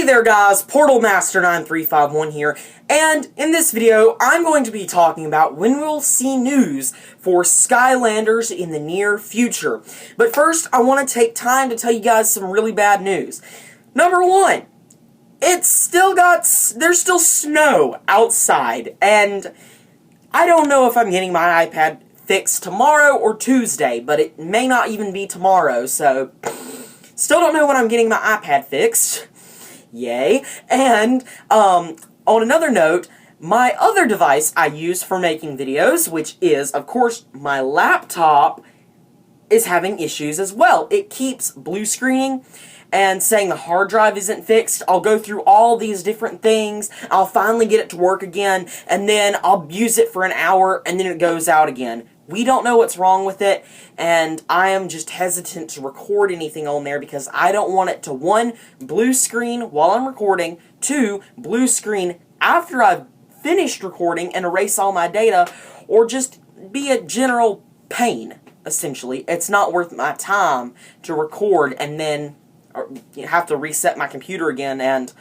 Hey there guys, Portal Master 9351 here, and in this video I'm going to be talking about when we'll see news for Skylanders in the near future. But first, I want to take time to tell you guys some really bad news. Number one, there's still snow outside, and I don't know if I'm getting my iPad fixed tomorrow or Tuesday, but it may not even be tomorrow, so still don't know when I'm getting my iPad fixed. Yay. And, on another note, my other device I use for making videos, which is, of course, my laptop, is having issues as well. It keeps blue screening and saying the hard drive isn't fixed. I'll go through all these different things, I'll finally get it to work again, and then I'll use it for an hour, and then it goes out again. We don't know what's wrong with it, and I am just hesitant to record anything on there because I don't want it to, one, blue screen while I'm recording, two, blue screen after I've finished recording and erase all my data, or just be a general pain, essentially. It's not worth my time to record and then have to reset my computer again and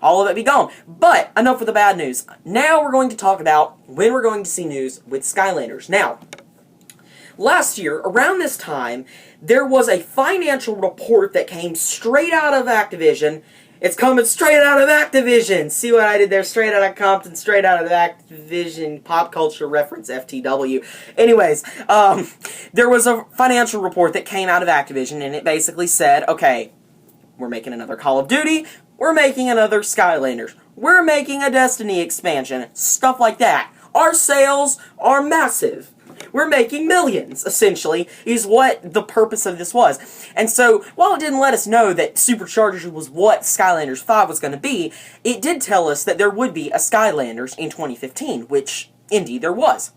all of it be gone. But enough with the bad news. Now we're going to talk about when we're going to see news with Skylanders. Now, last year, around this time, there was a financial report that came straight out of Activision. It's coming straight out of Activision! See what I did there? Straight out of Compton, straight out of Activision pop culture reference, FTW. Anyways, there was a financial report that came out of Activision, and it basically said, okay, we're making another Call of Duty, we're making another Skylanders, we're making a Destiny expansion, stuff like that. Our sales are massive. We're making millions, essentially, is what the purpose of this was. And so, while it didn't let us know that Superchargers was what Skylanders 5 was going to be, it did tell us that there would be a Skylanders in 2015, which, indeed, there was.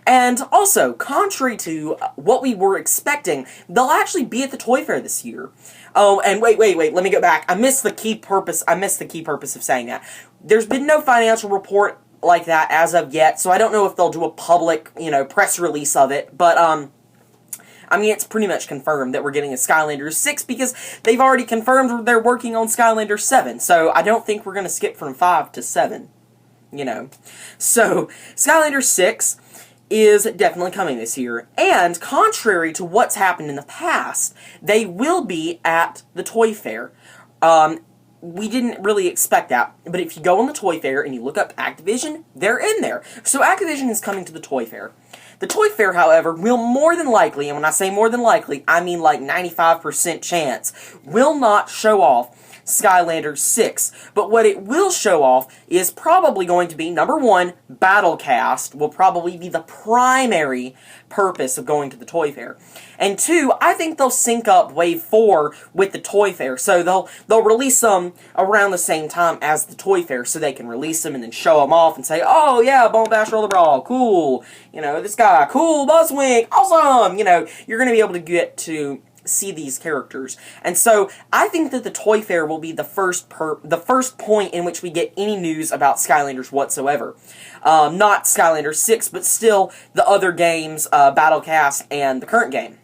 And also, contrary to what we were expecting, they'll actually be at the Toy Fair this year. Oh, and wait, let me go back. I missed the key purpose of saying that. There's been no financial report like that as of yet, so I don't know if they'll do a public, press release of it, but, I mean, it's pretty much confirmed that we're getting a Skylanders 6, because they've already confirmed they're working on Skylanders 7, so I don't think we're gonna skip from 5 to 7, So, Skylanders 6 is definitely coming this year, and contrary to what's happened in the past, they will be at the Toy Fair. We didn't really expect that, but if you go on the Toy Fair and you look up Activision, they're in there. So Activision is coming to the Toy Fair. The Toy Fair, however, will more than likely, and when I say more than likely, I mean like 95% chance, will not show off Skylanders 6. But what it will show off is probably going to be, number one, Battlecast will probably be the primary purpose of going to the Toy Fair. And two, I think they'll sync up Wave 4 with the Toy Fair, so they'll release them around the same time as the Toy Fair, so they can release them and then show them off and say, oh yeah, Bone Bash Roller Brawl, cool, this guy, cool, Buzzwing, awesome, you're going to be able to get to see these characters. And so, I think that the Toy Fair will be the first point in which we get any news about Skylanders whatsoever. Not Skylanders 6, but still the other games, Battlecast and the current game.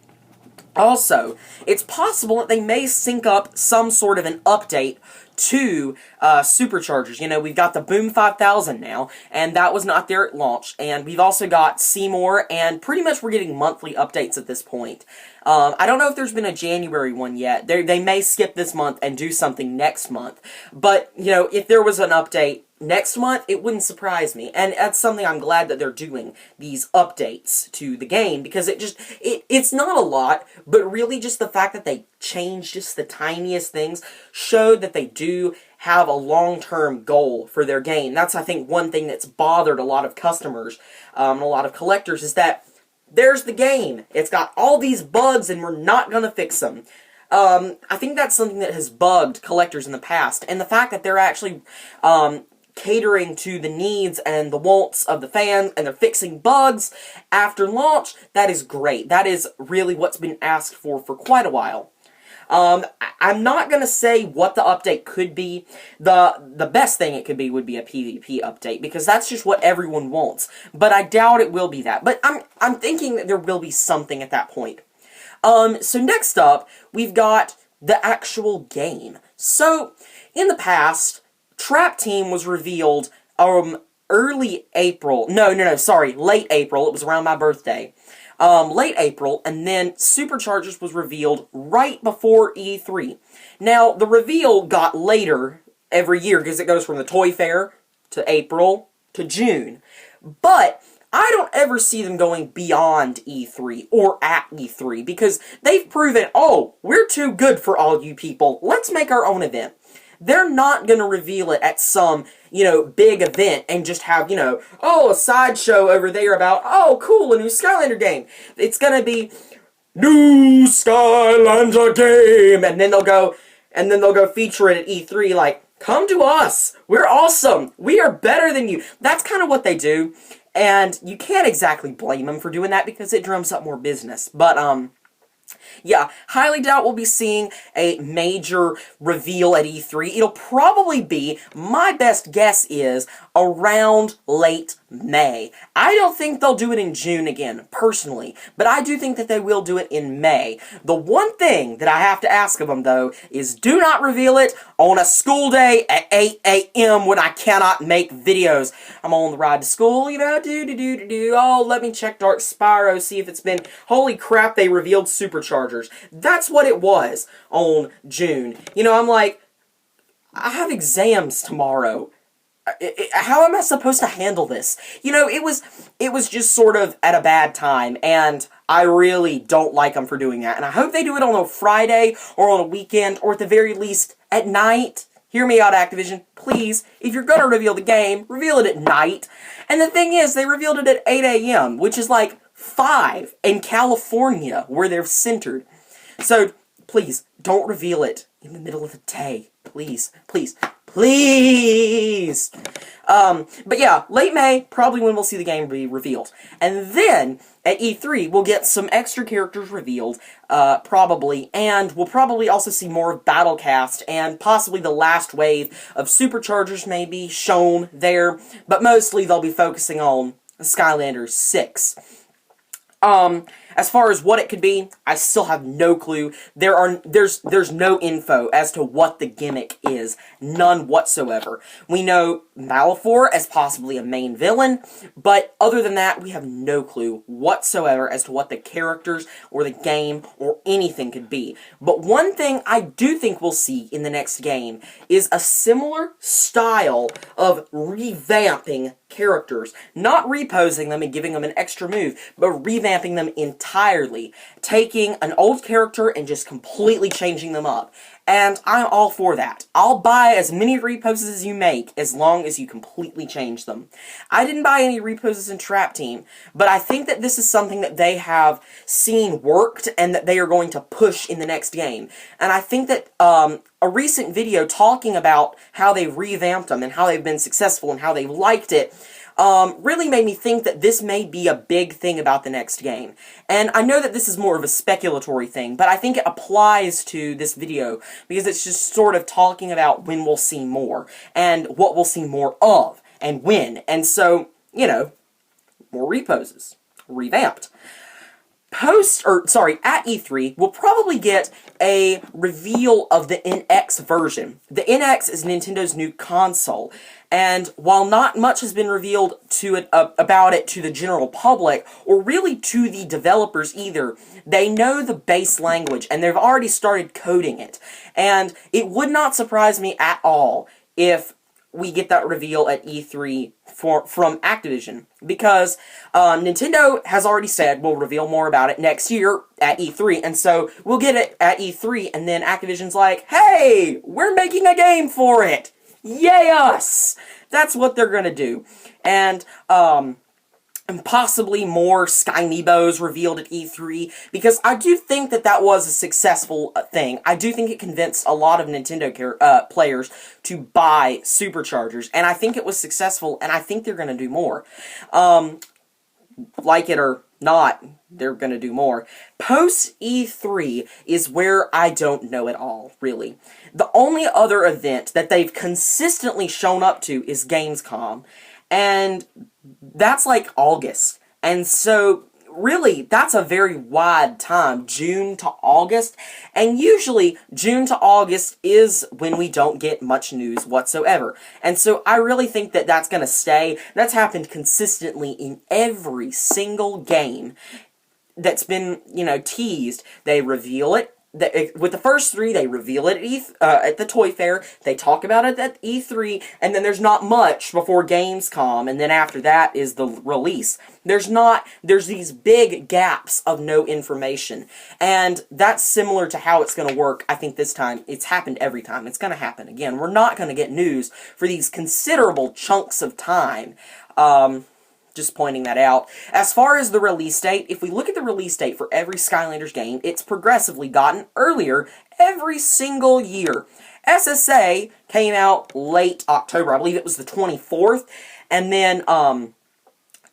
Also, it's possible that they may sync up some sort of an update to Superchargers. We've got the Boom 5000 now, and that was not there at launch, and we've also got Seymour, and pretty much we're getting monthly updates at this point. I don't know if there's been a January one yet. They may skip this month and do something next month, but, if there was an update next month, it wouldn't surprise me, and that's something I'm glad that they're doing, these updates to the game, because it's not a lot, but really just the fact that they changed just the tiniest things showed that they do have a long-term goal for their game. That's, I think, one thing that's bothered a lot of customers, and a lot of collectors, is that there's the game, it's got all these bugs and we're not gonna fix them. I think that's something that has bugged collectors in the past, and the fact that they're actually, catering to the needs and the wants of the fans, and they're fixing bugs after launch, that is great. That is really what's been asked for quite a while. I'm not going to say what the update could be. The best thing it could be would be a PvP update, because that's just what everyone wants. But I doubt it will be that. But I'm thinking that there will be something at that point. So next up, we've got the actual game. So, in the past, Trap Team was revealed early April. Sorry, late April. It was around my birthday. Late April, and then Superchargers was revealed right before E3. Now, the reveal got later every year because it goes from the Toy Fair to April to June. But I don't ever see them going beyond E3 or at E3 because they've proven, oh, we're too good for all you people. Let's make our own event. They're not going to reveal it at some, big event and just have, a sideshow over there about, oh, cool, a new Skylander game. It's going to be, new Skylander game, and then they'll go feature it at E3 like, come to us. We're awesome. We are better than you. That's kind of what they do, and you can't exactly blame them for doing that because it drums up more business. But, yeah, highly doubt we'll be seeing a major reveal at E3. It'll probably be, my best guess is, around late May. I don't think they'll do it in June again, personally, but I do think that they will do it in May. The one thing that I have to ask of them, though, is do not reveal it on a school day at 8 a.m. when I cannot make videos. I'm on the ride to school, oh, let me check Dark Spyro, see if it's been, holy crap, they revealed Superchargers. That's what it was on June. I'm like, I have exams tomorrow. How am I supposed to handle this? It was just sort of at a bad time, and I really don't like them for doing that. And I hope they do it on a Friday, or on a weekend, or at the very least, at night. Hear me out, Activision. Please, if you're gonna reveal the game, reveal it at night. And the thing is, they revealed it at 8 a.m., which is like 5 in California, where they're centered. So, please, don't reveal it in the middle of the day. Please, please, please! But yeah, late May, probably when we'll see the game be revealed. And then, at E3, we'll get some extra characters revealed, probably, and we'll probably also see more of Battlecast, and possibly the last wave of Superchargers may be shown there, but mostly they'll be focusing on Skylanders 6. As far as what it could be, I still have no clue. There's no info as to what the gimmick is. None whatsoever. We know Malefor as possibly a main villain, but other than that, we have no clue whatsoever as to what the characters or the game or anything could be. But one thing I do think we'll see in the next game is a similar style of revamping characters. Not reposing them and giving them an extra move, but revamping them entirely. Taking an old character and just completely changing them up. And I'm all for that. I'll buy as many reposes as you make, as long as you completely change them. I didn't buy any reposes in Trap Team, but I think that this is something that they have seen worked, and that they are going to push in the next game. And I think that, a recent video talking about how they revamped them, and how they've been successful, and how they liked it, really made me think that this may be a big thing about the next game. And I know that this is more of a speculatory thing, but I think it applies to this video, because it's just sort of talking about when we'll see more, and what we'll see more of, and when. And so, more reposes. Revamped. At E3, we'll probably get a reveal of the NX version. The NX is Nintendo's new console, and while not much has been revealed about it to the general public, or really to the developers either, they know the base language, and they've already started coding it. And it would not surprise me at all if we get that reveal at E3 from Activision, because Nintendo has already said we'll reveal more about it next year at E3, and so we'll get it at E3, and then Activision's like, hey, we're making a game for it! Yay us! That's what they're gonna do. And possibly more Sky Nebos revealed at E3, because I do think that that was a successful thing. I do think it convinced a lot of Nintendo players to buy Superchargers, and I think it was successful, and I think they're going to do more. Like it or not, they're going to do more. Post E3 is where I don't know at all, really. The only other event that they've consistently shown up to is Gamescom, and that's like August. And so really, that's a very wide time, June to August, and usually June to August is when we don't get much news whatsoever. And so I really think that that's going to stay. That's happened consistently in every single game that's been, teased. They reveal it. With the first three, they reveal it at the Toy Fair, they talk about it at E3, and then there's not much before Gamescom, and then after that is the release. There's these big gaps of no information, and that's similar to how it's going to work, I think, this time. It's happened every time. It's going to happen again. We're not going to get news for these considerable chunks of time. Just pointing that out. As far as the release date, if we look at the release date for every Skylanders game, it's progressively gotten earlier every single year. SSA came out late October. I believe it was the 24th. And then,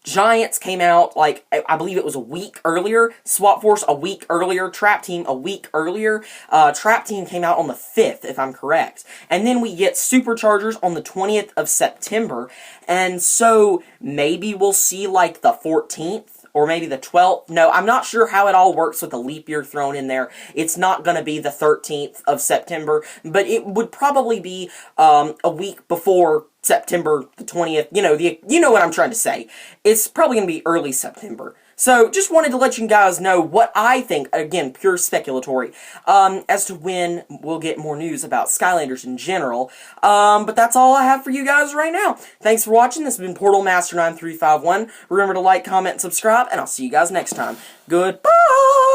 Giants came out, I believe it was a week earlier. Swap Force a week earlier. Trap Team a week earlier. Trap Team came out on the 5th, if I'm correct. And then we get Superchargers on the 20th of September. And so, maybe we'll see, the 14th. Or maybe the 12th. No, I'm not sure how it all works with the leap year thrown in there. It's not going to be the 13th of September, but it would probably be a week before September the 20th. You know what I'm trying to say. It's probably going to be early September. So, just wanted to let you guys know what I think, again, pure speculatory, as to when we'll get more news about Skylanders in general. But that's all I have for you guys right now. Thanks for watching. This has been Portal Master 9351. Remember to like, comment, and subscribe, and I'll see you guys next time. Goodbye!